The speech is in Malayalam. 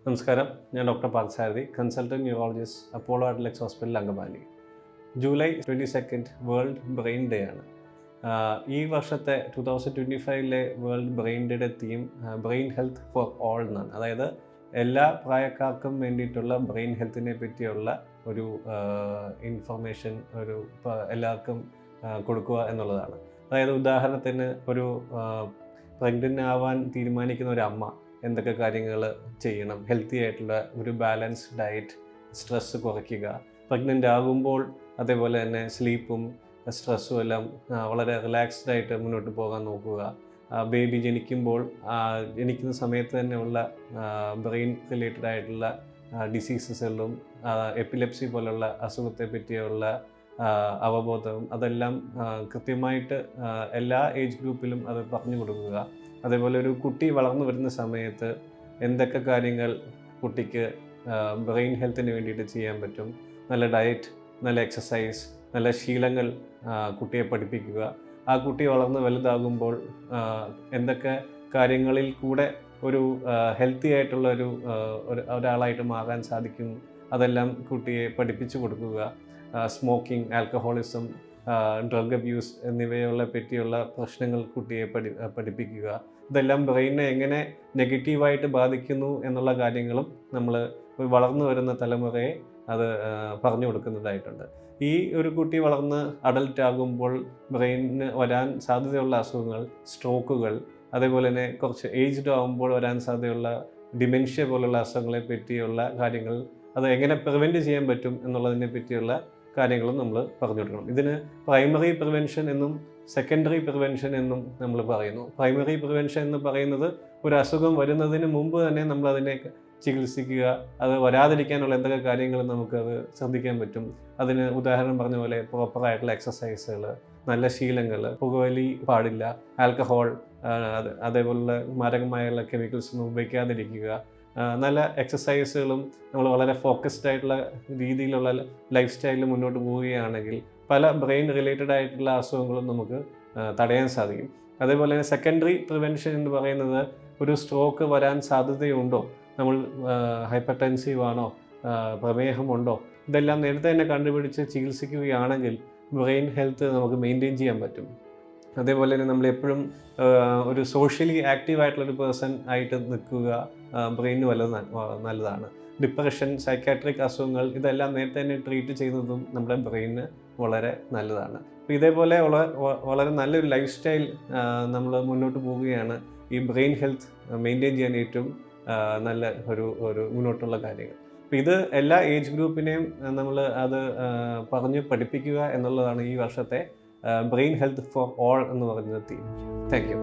നമസ്കാരം, ഞാൻ doctor Parthasarathy, consultant neurologist, Apollo Adlux hospital, Angamaly. July 22 world brain day ആണ്. ഈ വർഷത്തെ 2025 വേൾഡ് ബ്രെയിൻ ഡേയുടെ theme brain health for all എന്നാണ്. അതായത് എല്ലാ പ്രായക്കാർക്കും വേണ്ടിയിട്ടുള്ള ബ്രെയിൻ ഹെൽത്തിനെ പറ്റിയുള്ള ഒരു ഇൻഫർമേഷൻ എല്ലാവർക്കും കൊടുക്കുക എന്നുള്ളതാണ്. അതായത് ഉദാഹരണത്തിന് ഒരു പ്രഗ്നൻ്റ് ആവാൻ തീരുമാനിക്കുന്ന ഒരു അമ്മ എന്തൊക്കെ കാര്യങ്ങൾ ചെയ്യണം, ഹെൽത്തി ആയിട്ടുള്ള ഒരു ബാലൻസ് ഡയറ്റ്, സ്ട്രെസ്സ് കുറയ്ക്കുക, പ്രഗ്നൻ്റ് ആകുമ്പോൾ അതേപോലെ തന്നെ സ്ലീപ്പും സ്ട്രെസ്സും എല്ലാം വളരെ റിലാക്സ്ഡ് ആയിട്ട് മുന്നോട്ട് പോകാൻ നോക്കുക. ബേബി ജനിക്കുന്ന സമയത്ത് തന്നെയുള്ള ബ്രെയിൻ റിലേറ്റഡ് ആയിട്ടുള്ള ഡിസീസസുകളും എപ്പിലെപ്സി പോലുള്ള അസുഖത്തെ പറ്റിയുള്ള അവബോധവും അതെല്ലാം കൃത്യമായിട്ട് എല്ലാ ഏജ് ഗ്രൂപ്പിലും അത് പറഞ്ഞു കൊടുക്കുക. അതേപോലെ ഒരു കുട്ടി വളർന്നു വരുന്ന സമയത്ത് എന്തൊക്കെ കാര്യങ്ങൾ കുട്ടിക്ക് ബ്രെയിൻ ഹെൽത്തിന് വേണ്ടിയിട്ട് ചെയ്യാൻ പറ്റും, നല്ല ഡയറ്റ്, നല്ല എക്സസൈസ്, നല്ല ശീലങ്ങൾ കുട്ടിയെ പഠിപ്പിക്കുക. ആ കുട്ടി വളർന്ന് വലുതാകുമ്പോൾ എന്തൊക്കെ കാര്യങ്ങളിൽ കൂടെ ഒരു ഹെൽത്തി ആയിട്ടുള്ള ഒരാളായിട്ട് മാറാൻ സാധിക്കും, അതെല്ലാം കുട്ടിയെ പഠിപ്പിച്ചു കൊടുക്കുക. സ്മോക്കിംഗ്, ആൽക്കഹോളിസം, ഡ്രഗ് അബ്യൂസ് എന്നിവയുള്ള പറ്റിയുള്ള പ്രശ്നങ്ങൾ കുട്ടിയെ പഠിപ്പിക്കുക. ഇതെല്ലാം ബ്രെയിനെ എങ്ങനെ നെഗറ്റീവായിട്ട് ബാധിക്കുന്നു എന്നുള്ള കാര്യങ്ങളും നമ്മൾ വളർന്നു വരുന്ന തലമുറയെ അത് പറഞ്ഞു കൊടുക്കുന്നതായിട്ടുണ്ട്. ഈ ഒരു കുട്ടി വളർന്ന് അഡൽട്ട് ആകുമ്പോൾ ബ്രെയിനിന് വരാൻ സാധ്യതയുള്ള അസുഖങ്ങൾ, സ്ട്രോക്കുകൾ, അതേപോലെ തന്നെ കുറച്ച് ഏജ്ഡ് ആകുമ്പോൾ വരാൻ സാധ്യതയുള്ള ഡിമെൻഷ്യ പോലുള്ള അസുഖങ്ങളെ പറ്റിയുള്ള കാര്യങ്ങൾ, അത് എങ്ങനെ പ്രിവെൻറ്റ് ചെയ്യാൻ പറ്റും എന്നുള്ളതിനെ പറ്റിയുള്ള കാര്യങ്ങളും നമ്മൾ പറഞ്ഞു കൊടുക്കണം. ഇതിന് പ്രൈമറി പ്രിവെൻഷൻ എന്നും സെക്കൻഡറി പ്രിവെൻഷൻ എന്നും നമ്മൾ പറയുന്നു. പ്രൈമറി പ്രിവെൻഷൻ എന്ന് പറയുന്നത് ഒരു അസുഖം വരുന്നതിന് മുമ്പ് തന്നെ നമ്മളതിനെ ചികിത്സിക്കുക, അത് വരാതിരിക്കാനുള്ള എന്തൊക്കെ കാര്യങ്ങൾ നമുക്കത് ശ്രദ്ധിക്കാൻ പറ്റും. അതിന് ഉദാഹരണം പറഞ്ഞ പോലെ പ്രോപ്പറായിട്ടുള്ള എക്സസൈസുകൾ, നല്ല ശീലങ്ങൾ, പുകവലി പാടില്ല, ആൽക്കഹോൾ, അതേപോലുള്ള മാരകമായുള്ള കെമിക്കൽസൊന്നും ഉപയോഗിക്കാതിരിക്കുക, നല്ല എക്സസൈസുകളും നമ്മൾ വളരെ ഫോക്കസ്ഡ് ആയിട്ടുള്ള രീതിയിലുള്ള ലൈഫ് സ്റ്റൈലിൽ മുന്നോട്ട് പോവുകയാണെങ്കിൽ പല ബ്രെയിൻ റിലേറ്റഡ് ആയിട്ടുള്ള അസുഖങ്ങളും നമുക്ക് തടയാൻ സാധിക്കും. അതേപോലെ തന്നെ സെക്കൻഡറി പ്രിവെൻഷൻ എന്ന് പറയുന്നത് ഒരു സ്ട്രോക്ക് വരാൻ സാധ്യതയുണ്ടോ, നമ്മൾ ഹൈപ്പർ ടെൻസീവ് ആണോ, പ്രമേഹമുണ്ടോ, ഇതെല്ലാം നേരത്തെ തന്നെ കണ്ടുപിടിച്ച് ചികിത്സിക്കുകയാണെങ്കിൽ ബ്രെയിൻ ഹെൽത്ത് നമുക്ക് മെയിൻറ്റെയിൻ ചെയ്യാൻ പറ്റും. അതേപോലെ തന്നെ നമ്മളെപ്പോഴും ഒരു സോഷ്യലി ആക്റ്റീവായിട്ടുള്ളൊരു പേഴ്സൺ ആയിട്ട് നിൽക്കുക ബ്രെയിന് നല്ലതാണ്. ഡിപ്രഷൻ, സൈക്കാട്രിക് അസുഖങ്ങൾ, ഇതെല്ലാം നേരത്തെ തന്നെ ട്രീറ്റ് ചെയ്യുന്നതും നമ്മുടെ ബ്രെയിനിന് വളരെ നല്ലതാണ്. അപ്പോൾ ഇതേപോലെ വളരെ നല്ലൊരു ലൈഫ് സ്റ്റൈൽ നമ്മൾ മുന്നോട്ട് പോവുകയാണ് ഈ ബ്രെയിൻ ഹെൽത്ത് മെയിൻറ്റെയിൻ ചെയ്യാൻ ഏറ്റവും നല്ല ഒരു മുന്നോട്ടുള്ള കാര്യങ്ങൾ. അപ്പോൾ ഇത് എല്ലാ ഏജ് ഗ്രൂപ്പിനെയും നമ്മൾ അത് പറഞ്ഞ് പഠിപ്പിക്കുക എന്നുള്ളതാണ് ഈ വർഷത്തെ ബ്രെയിൻ ഹെൽത്ത് ഫോർ ഓൾ എന്ന് പറയുന്ന തീം. Thank you.